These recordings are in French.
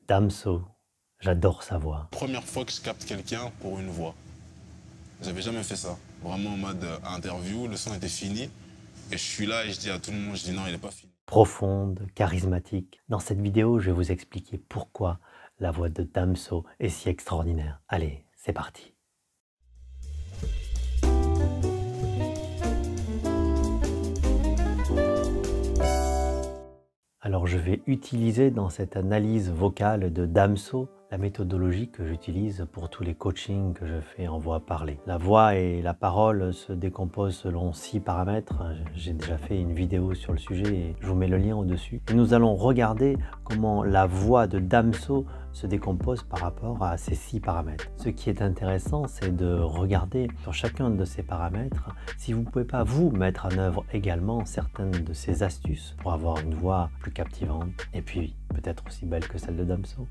Damso, j'adore sa voix. Première fois que je capte quelqu'un pour une voix. J'avais jamais fait ça. Vraiment en mode interview, le son était fini. Et je suis là et je dis à tout le monde, je dis non, il n'est pas fini. Profonde, charismatique. Dans cette vidéo, je vais vous expliquer pourquoi la voix de Damso est si extraordinaire. Allez, c'est parti. Alors je vais utiliser dans cette analyse vocale de Damso la méthodologie que j'utilise pour tous les coachings que je fais en voix parlée. La voix et la parole se décomposent selon 6 paramètres. J'ai déjà fait une vidéo sur le sujet et je vous mets le lien au-dessus. Et nous allons regarder comment la voix de Damso se décompose par rapport à ces 6 paramètres. Ce qui est intéressant, c'est de regarder sur chacun de ces paramètres si vous ne pouvez pas vous mettre en œuvre également certaines de ces astuces pour avoir une voix plus captivante et puis peut-être aussi belle que celle de Damso.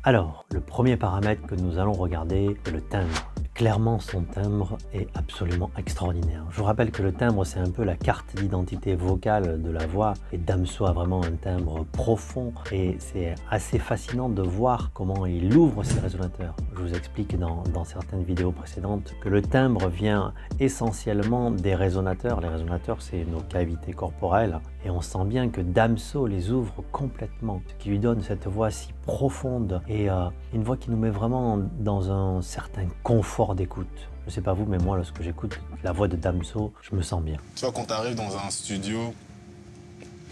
Alors, le premier paramètre que nous allons regarder est le timbre. Clairement, son timbre est absolument extraordinaire. Je vous rappelle que le timbre, c'est un peu la carte d'identité vocale de la voix. Et Damso a vraiment un timbre profond et c'est assez fascinant de voir comment il ouvre ses résonateurs. Je vous explique dans certaines vidéos précédentes que le timbre vient essentiellement des résonateurs. Les résonateurs, c'est nos cavités corporelles. Et on sent bien que Damso les ouvre complètement, ce qui lui donne cette voix si profonde et une voix qui nous met vraiment dans un certain confort d'écoute. Je ne sais pas vous, mais moi, lorsque j'écoute la voix de Damso, je me sens bien. Tu vois, quand tu arrives dans un studio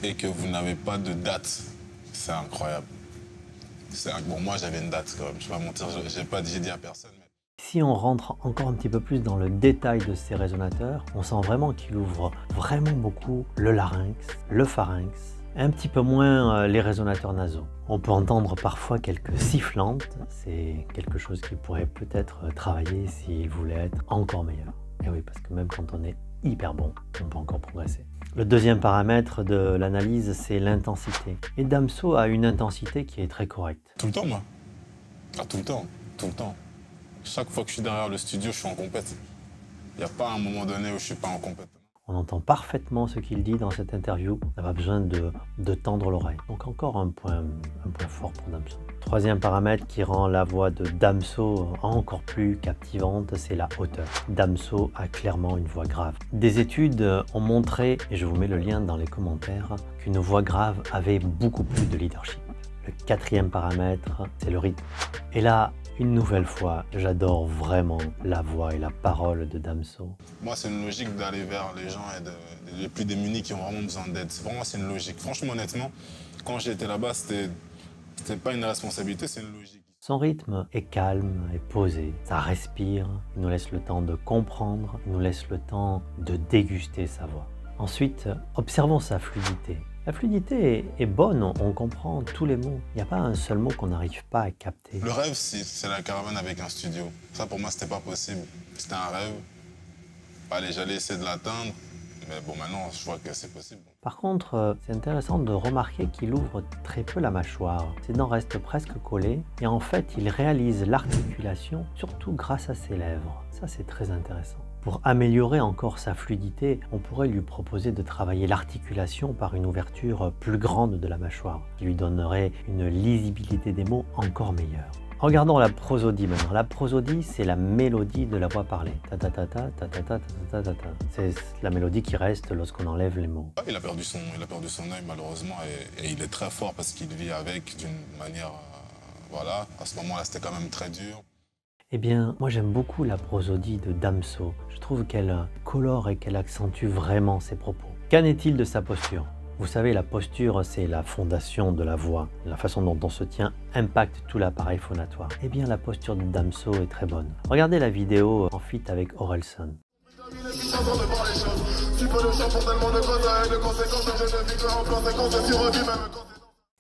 et que vous n'avez pas de date, c'est incroyable. Bon, moi, j'avais une date quand même, je ne vais pas mentir, j'ai dit à personne. Mais... Si on rentre encore un petit peu plus dans le détail de ces résonateurs, on sent vraiment qu'il ouvre vraiment beaucoup le larynx, le pharynx, un petit peu moins les résonateurs nasaux. On peut entendre parfois quelques sifflantes, c'est quelque chose qui pourrait peut-être travailler s'il voulait être encore meilleur. Et oui, parce que même quand on est hyper bon, on peut encore progresser. Le deuxième paramètre de l'analyse, c'est l'intensité. Et Damso a une intensité qui est très correcte. Tout le temps, moi. Ah, tout le temps, tout le temps. Chaque fois que je suis derrière le studio, je suis en compète. Il n'y a pas un moment donné où je ne suis pas en compète. On entend parfaitement ce qu'il dit dans cette interview. On n'a pas besoin de tendre l'oreille. Donc encore un point fort pour Damso. Troisième paramètre qui rend la voix de Damso encore plus captivante, c'est la hauteur. Damso a clairement une voix grave. Des études ont montré, et je vous mets le lien dans les commentaires, qu'une voix grave avait beaucoup plus de leadership. Le quatrième paramètre, c'est le rythme. Et là, une nouvelle fois, j'adore vraiment la voix et la parole de Damso. Moi, c'est une logique d'aller vers les gens et les plus démunis qui ont vraiment besoin d'aide. Vraiment, c'est une logique. Franchement, honnêtement, quand j'étais là-bas, c'était pas une responsabilité, c'est une logique. Son rythme est calme et posé, ça respire, il nous laisse le temps de comprendre, il nous laisse le temps de déguster sa voix. Ensuite, observons sa fluidité. La fluidité est bonne, on comprend tous les mots. Il n'y a pas un seul mot qu'on n'arrive pas à capter. Le rêve, c'est la caravane avec un studio. Ça, pour moi, c'était pas possible. C'était un rêve. Allez, j'allais essayer de l'atteindre. Mais bon, maintenant, je vois que c'est possible. Par contre, c'est intéressant de remarquer qu'il ouvre très peu la mâchoire. Ses dents restent presque collées. Et en fait, il réalise l'articulation, surtout grâce à ses lèvres. Ça, c'est très intéressant. Pour améliorer encore sa fluidité, on pourrait lui proposer de travailler l'articulation par une ouverture plus grande de la mâchoire, qui lui donnerait une lisibilité des mots encore meilleure. Regardons la prosodie maintenant. La prosodie, c'est la mélodie de la voix parlée. C'est la mélodie qui reste lorsqu'on enlève les mots. Il a perdu son œil malheureusement et il est très fort parce qu'il vit avec d'une manière... voilà, à ce moment-là, c'était quand même très dur. Eh bien, moi j'aime beaucoup la prosodie de Damso. Je trouve qu'elle colore et qu'elle accentue vraiment ses propos. Qu'en est-il de sa posture? Vous savez, la posture, c'est la fondation de la voix. La façon dont on se tient impacte tout l'appareil phonatoire. Eh bien, la posture de Damso est très bonne. Regardez la vidéo en feat avec Orelsan.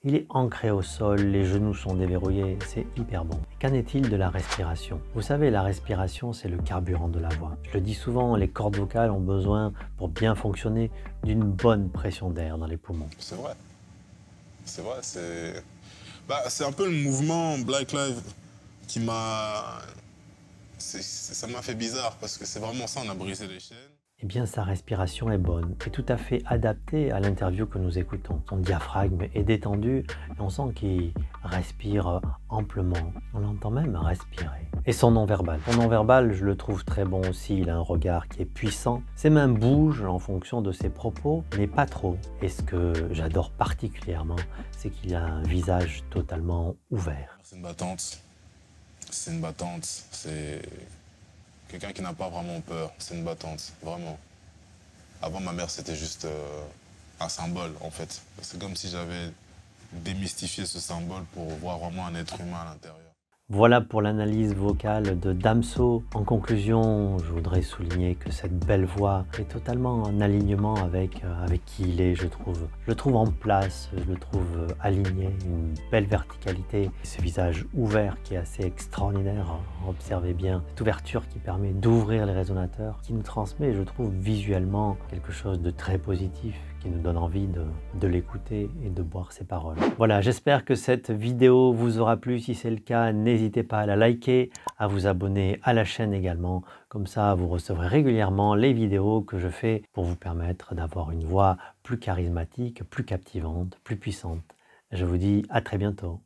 Il est ancré au sol, les genoux sont déverrouillés, c'est hyper bon. Qu'en est-il de la respiration? Vous savez, la respiration, c'est le carburant de la voix. Je le dis souvent, les cordes vocales ont besoin, pour bien fonctionner, d'une bonne pression d'air dans les poumons. C'est vrai. C'est vrai, c'est un peu le mouvement Black Lives qui m'a... Ça m'a fait bizarre, parce que c'est vraiment ça, on a brisé les chaînes. eh bien sa respiration est bonne et tout à fait adaptée à l'interview que nous écoutons. Son diaphragme est détendu et on sent qu'il respire amplement. On l'entend même respirer. Et son non-verbal. Son non-verbal, je le trouve très bon aussi. Il a un regard qui est puissant. Ses mains bougent en fonction de ses propos, mais pas trop. Et ce que j'adore particulièrement, c'est qu'il a un visage totalement ouvert. C'est une battante. C'est une battante. C'est quelqu'un qui n'a pas vraiment peur. C'est une battante, vraiment. Avant, ma mère, c'était juste un symbole, en fait. C'est comme si j'avais démystifié ce symbole pour voir vraiment un être humain à l'intérieur. Voilà pour l'analyse vocale de Damso. En conclusion, je voudrais souligner que cette belle voix est totalement en alignement avec qui il est, je trouve. Je le trouve en place, je le trouve aligné, une belle verticalité. Ce visage ouvert qui est assez extraordinaire, observez bien cette ouverture qui permet d'ouvrir les résonateurs, qui nous transmet, je trouve, visuellement quelque chose de très positif, qui nous donne envie de l'écouter et de boire ses paroles. Voilà, j'espère que cette vidéo vous aura plu. Si c'est le cas, n'hésitez pas à la liker, à vous abonner à la chaîne également. Comme ça, vous recevrez régulièrement les vidéos que je fais pour vous permettre d'avoir une voix plus charismatique, plus captivante, plus puissante. Je vous dis à très bientôt.